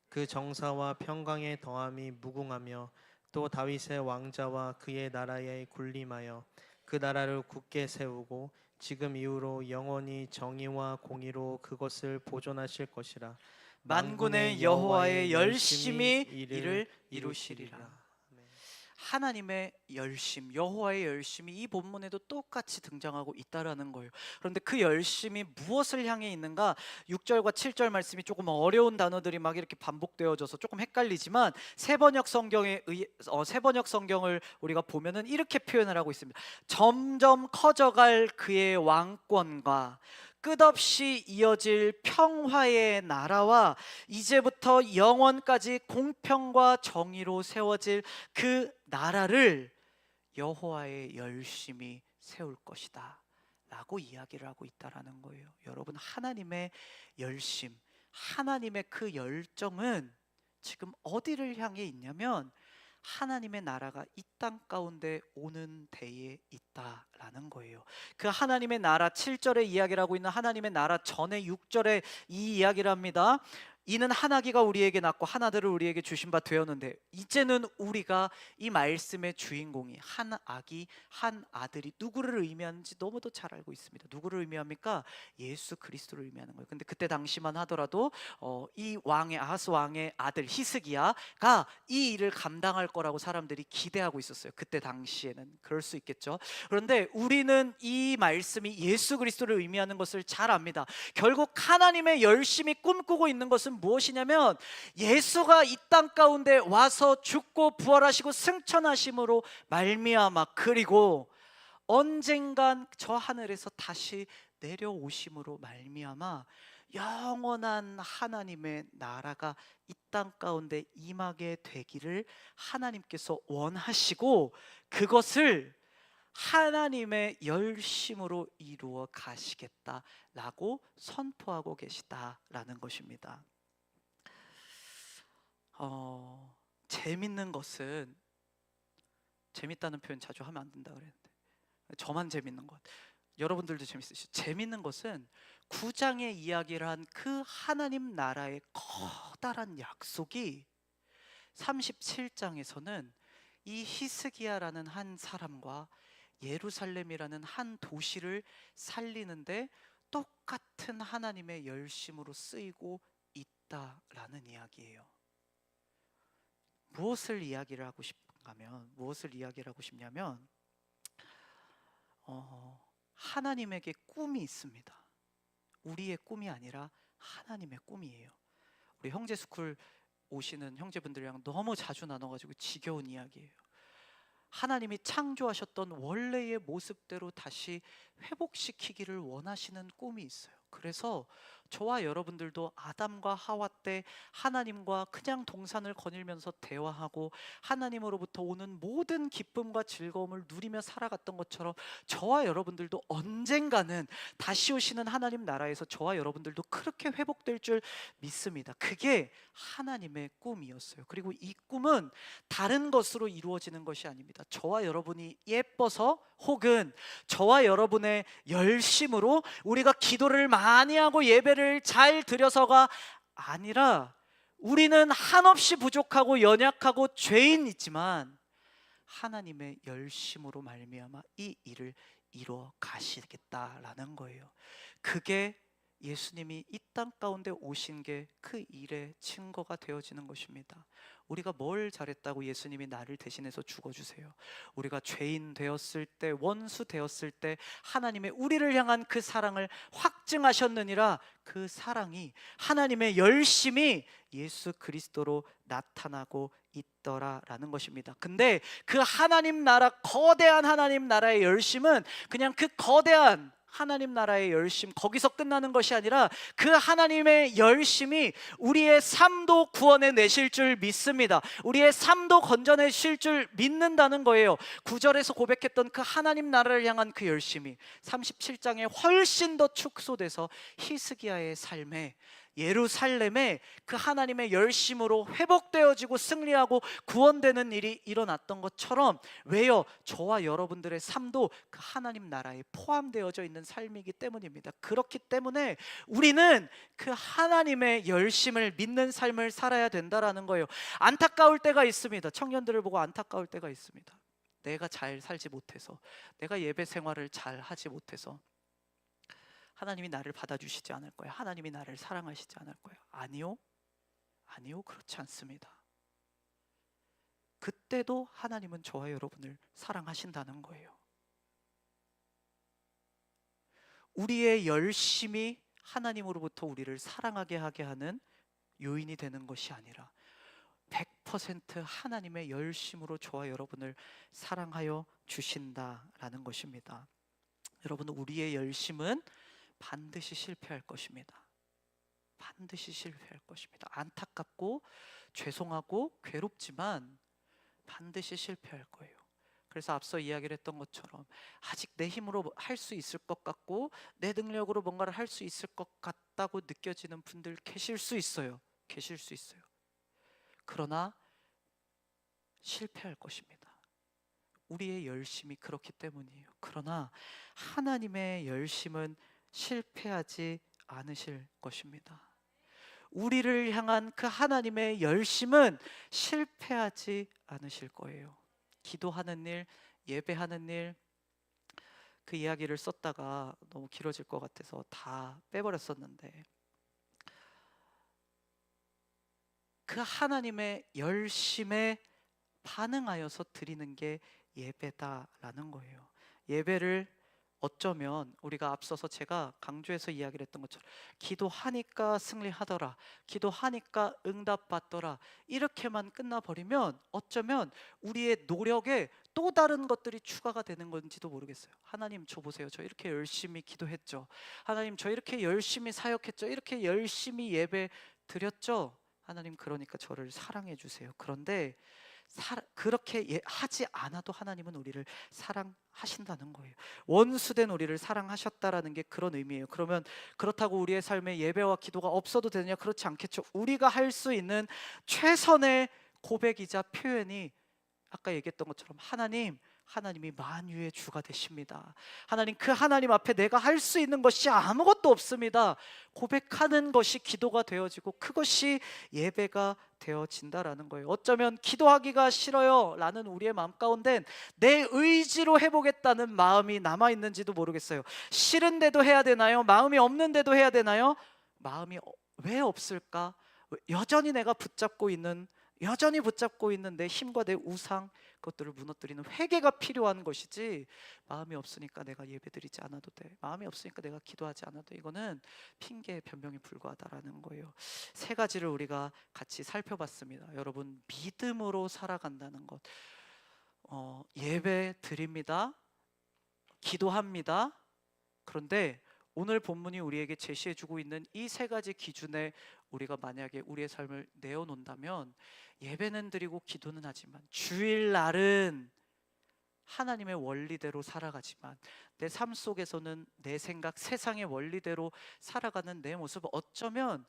그 정사와 평강의 더함이 무궁하며 또 다윗의 왕자와 그의 나라에 군림하여 그 나라를 굳게 세우고 지금 이후로 영원히 정의와 공의로 그것을 보존하실 것이라. 만군의 여호와의 열심히 이를 이루시리라. 하나님의 열심, 여호와의 열심이 이 본문에도 똑같이 등장하고 있다라는 거예요. 그런데 그 열심이 무엇을 향해 있는가? 6절과 7절 말씀이 조금 어려운 단어들이 막 이렇게 반복되어져서 조금 헷갈리지만 세번역 성경을 우리가 보면은 이렇게 표현을 하고 있습니다. 점점 커져갈 그의 왕권과 끝없이 이어질 평화의 나라와 이제부터 영원까지 공평과 정의로 세워질 그 나라를 여호와의 열심히 세울 것이다 라고 이야기를 하고 있다라는 거예요. 여러분, 하나님의 열심, 하나님의 그 열정은 지금 어디를 향해 있냐면 하나님의 나라가 이 땅 가운데 오는 데에 있다라는 거예요. 그 하나님의 나라 7절에 이야기를 하고 있는 하나님의 나라 전에 6절에 이 이야기를 합니다. 이는 한 아기가 우리에게 낳고 한 아들을 우리에게 주신 바 되었는데 이제는 우리가 이 말씀의 주인공이 한 아기 한 아들이 누구를 의미하는지 너무도 잘 알고 있습니다. 누구를 의미합니까? 예수 그리스도를 의미하는 거예요. 근데 그때 당시만 하더라도 이 왕의 아하스 왕의 아들 히스기야가 이 일을 감당할 거라고 사람들이 기대하고 있었어요. 그때 당시에는 그럴 수 있겠죠. 그런데 우리는 이 말씀이 예수 그리스도를 의미하는 것을 잘 압니다. 결국 하나님의 열심히 꿈꾸고 있는 것은 무엇이냐면 예수가 이 땅 가운데 와서 죽고 부활하시고 승천하심으로 말미암아 그리고 언젠간 저 하늘에서 다시 내려오심으로 말미암아 영원한 하나님의 나라가 이 땅 가운데 임하게 되기를 하나님께서 원하시고 그것을 하나님의 열심으로 이루어 가시겠다라고 선포하고 계시다라는 것입니다. 재밌는 것은 재밌다는 표현 자주 하면 안 된다 그랬는데 저만 재밌는 것, 여러분들도 재밌으시죠? 재밌는 것은 9장의 이야기를 한 그 하나님 나라의 커다란 약속이 37장에서는 이 히스기야라는 한 사람과 예루살렘이라는 한 도시를 살리는데 똑같은 하나님의 열심으로 쓰이고 있다라는 이야기예요. 무엇을 이야기를 하고 싶냐면 하나님에게 꿈이 있습니다. 우리의 꿈이 아니라 하나님의 꿈이에요. 우리 형제스쿨 오시는 형제분들이랑 너무 자주 나눠가지고 지겨운 이야기예요. 하나님이 창조하셨던 원래의 모습대로 다시 회복시키기를 원하시는 꿈이 있어요. 그래서 저와 여러분들도 아담과 하와 때 하나님과 그냥 동산을 거닐면서 대화하고 하나님으로부터 오는 모든 기쁨과 즐거움을 누리며 살아갔던 것처럼 저와 여러분들도 언젠가는 다시 오시는 하나님 나라에서 저와 여러분들도 그렇게 회복될 줄 믿습니다. 그게 하나님의 꿈이었어요. 그리고 이 꿈은 다른 것으로 이루어지는 것이 아닙니다. 저와 여러분이 예뻐서 혹은 저와 여러분의 열심으로 우리가 기도를 많이 하고 예배를 잘 드려서가 아니라 우리는 한없이 부족하고 연약하고 죄인이지만 하나님의 열심으로 말미암아 이 일을 이루어 가시겠다라는 거예요. 그게 예수님이 이 땅 가운데 오신 게 그 일의 증거가 되어지는 것입니다. 우리가 뭘 잘했다고 예수님이 나를 대신해서 죽어주세요? 우리가 죄인 되었을 때, 원수 되었을 때 하나님의 우리를 향한 그 사랑을 확증하셨느니라. 그 사랑이 하나님의 열심이 예수 그리스도로 나타나고 있더라라는 것입니다. 근데 그 하나님 나라, 거대한 하나님 나라의 열심은 그냥 그 거대한 하나님 나라의 열심 거기서 끝나는 것이 아니라 그 하나님의 열심이 우리의 삶도 구원해 내실 줄 믿습니다. 우리의 삶도 건져내실 줄 믿는다는 거예요. 9절에서 고백했던 그 하나님 나라를 향한 그 열심이 37장에 훨씬 더 축소돼서 히스기야의 삶에 예루살렘에 그 하나님의 열심으로 회복되어지고 승리하고 구원되는 일이 일어났던 것처럼, 왜요? 저와 여러분들의 삶도 그 하나님 나라에 포함되어져 있는 삶이기 때문입니다. 그렇기 때문에 우리는 그 하나님의 열심을 믿는 삶을 살아야 된다라는 거예요. 안타까울 때가 있습니다. 청년들을 보고 안타까울 때가 있습니다. 내가 잘 살지 못해서, 내가 예배 생활을 잘 하지 못해서 하나님이 나를 받아주시지 않을 거야, 하나님이 나를 사랑하시지 않을 거야. 아니요, 아니요, 그렇지 않습니다. 그때도 하나님은 저와 여러분을 사랑하신다는 거예요. 우리의 열심이 하나님으로부터 우리를 사랑하게 하게 하는 요인이 되는 것이 아니라 100% 하나님의 열심으로 저와 여러분을 사랑하여 주신다라는 것입니다. 여러분, 우리의 열심은 반드시 실패할 것입니다. 반드시 실패할 것입니다. 안타깝고 죄송하고 괴롭지만 반드시 실패할 거예요. 그래서 앞서 이야기를 했던 것처럼 아직 내 힘으로 할 수 있을 것 같고 내 능력으로 뭔가를 할 수 있을 것 같다고 느껴지는 분들 계실 수 있어요. 계실 수 있어요. 그러나 실패할 것입니다. 우리의 열심이 그렇기 때문이에요. 그러나 하나님의 열심은 실패하지 않으실 것입니다. 우리를 향한 그 하나님의 열심은 실패하지 않으실 거예요. 기도하는 일, 예배하는 일, 그 이야기를 썼다가 너무 길어질 것 같아서 다 빼버렸었는데, 그 하나님의 열심에 반응하여서 드리는 게 예배다라는 거예요. 예배를 어쩌면 우리가 앞서서 제가 강조해서 이야기를 했던 것처럼 기도하니까 승리하더라, 기도하니까 응답받더라, 이렇게만 끝나버리면 어쩌면 우리의 노력에 또 다른 것들이 추가가 되는 건지도 모르겠어요. 하나님, 저 보세요, 저 이렇게 열심히 기도했죠. 하나님, 저 이렇게 열심히 사역했죠. 이렇게 열심히 예배 드렸죠. 하나님, 그러니까 저를 사랑해 주세요. 그런데 그렇게 하지 않아도 하나님은 우리를 사랑하신다는 거예요. 원수된 우리를 사랑하셨다라는 게 그런 의미예요. 그러면 그렇다고 우리의 삶에 예배와 기도가 없어도 되느냐? 그렇지 않겠죠. 우리가 할 수 있는 최선의 고백이자 표현이 아까 얘기했던 것처럼 하나님이 만유의 주가 되십니다. 하나님, 그 하나님 앞에 내가 할 수 있는 것이 아무것도 없습니다. 고백하는 것이 기도가 되어지고 그것이 예배가 되어진다라는 거예요. 어쩌면 기도하기가 싫어요 라는 우리의 마음 가운데 내 의지로 해보겠다는 마음이 남아있는지도 모르겠어요. 싫은데도 해야 되나요? 마음이 없는데도 해야 되나요? 마음이 왜 없을까? 여전히 붙잡고 있는 내 힘과 내 우상, 그것들을 무너뜨리는 회개가 필요한 것이지, 마음이 없으니까 내가 예배드리지 않아도 돼, 마음이 없으니까 내가 기도하지 않아도 돼, 이거는 핑계 변명에 불과하다라는 거예요. 세 가지를 우리가 같이 살펴봤습니다. 여러분, 믿음으로 살아간다는 것, 예배 드립니다, 기도합니다. 그런데 오늘 본문이 우리에게 제시해주고 있는 이 세 가지 기준에 우리가 만약에 우리의 삶을 내어놓는다면, 예배는 드리고 기도는 하지만 주일날은 하나님의 원리대로 살아가지만 내 삶 속에서는 내 생각, 세상의 원리대로 살아가는 내 모습, 어쩌면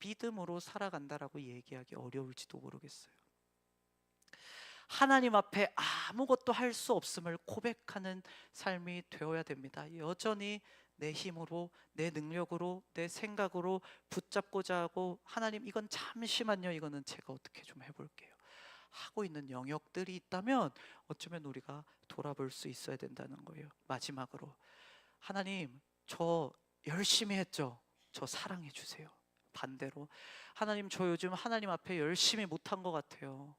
믿음으로 살아간다라고 얘기하기 어려울지도 모르겠어요. 하나님 앞에 아무것도 할 수 없음을 고백하는 삶이 되어야 됩니다. 여전히 내 힘으로, 내 능력으로, 내 생각으로 붙잡고자 하고, 하나님, 이건 잠시만요, 이거는 제가 어떻게 좀 해볼게요 하고 있는 영역들이 있다면 어쩌면 우리가 돌아볼 수 있어야 된다는 거예요. 마지막으로, 하나님, 저 열심히 했죠. 저 사랑해 주세요. 반대로, 하나님, 저 요즘 하나님 앞에 열심히 못한 것 같아요.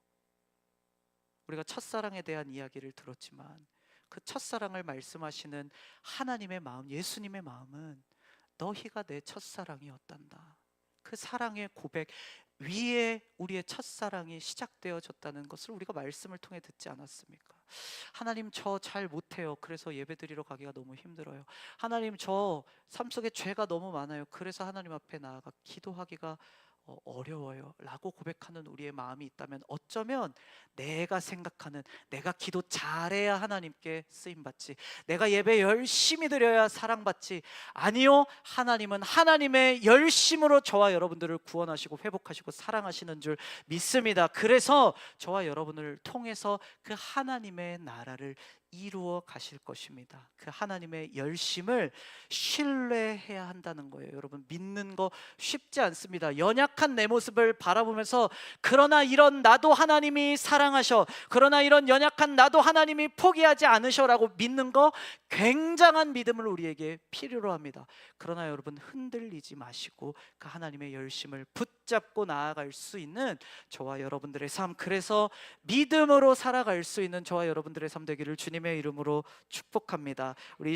우리가 첫사랑에 대한 이야기를 들었지만 그 첫사랑을 말씀하시는 하나님의 마음, 예수님의 마음은 너희가 내 첫사랑이었단다. 그 사랑의 고백 위에 우리의 첫사랑이 시작되어졌다는 것을 우리가 말씀을 통해 듣지 않았습니까? 하나님, 저 잘 못해요. 그래서 예배드리러 가기가 너무 힘들어요. 하나님, 저 삶 속에 죄가 너무 많아요. 그래서 하나님 앞에 나아가 기도하기가 어려워요 라고 고백하는 우리의 마음이 있다면, 어쩌면 내가 생각하는, 내가 기도 잘해야 하나님께 쓰임받지, 내가 예배 열심히 드려야 사랑받지, 아니요, 하나님은 하나님의 열심으로 저와 여러분들을 구원하시고 회복하시고 사랑하시는 줄 믿습니다. 그래서 저와 여러분을 통해서 그 하나님의 나라를 이루어 가실 것입니다. 그 하나님의 열심을 신뢰해야 한다는 거예요. 여러분, 믿는 거 쉽지 않습니다. 연약한 내 모습을 바라보면서 그러나 이런 나도 하나님이 사랑하셔, 그러나 이런 연약한 나도 하나님이 포기하지 않으셔라고 믿는 거 굉장한 믿음을 우리에게 필요로 합니다. 그러나 여러분, 흔들리지 마시고 그 하나님의 열심을 붙잡고 나아갈 수 있는 저와 여러분들의 삶, 그래서 믿음으로 살아갈 수 있는 저와 여러분들의 삶 되기를 주님의 이름으로 축복합니다. 우리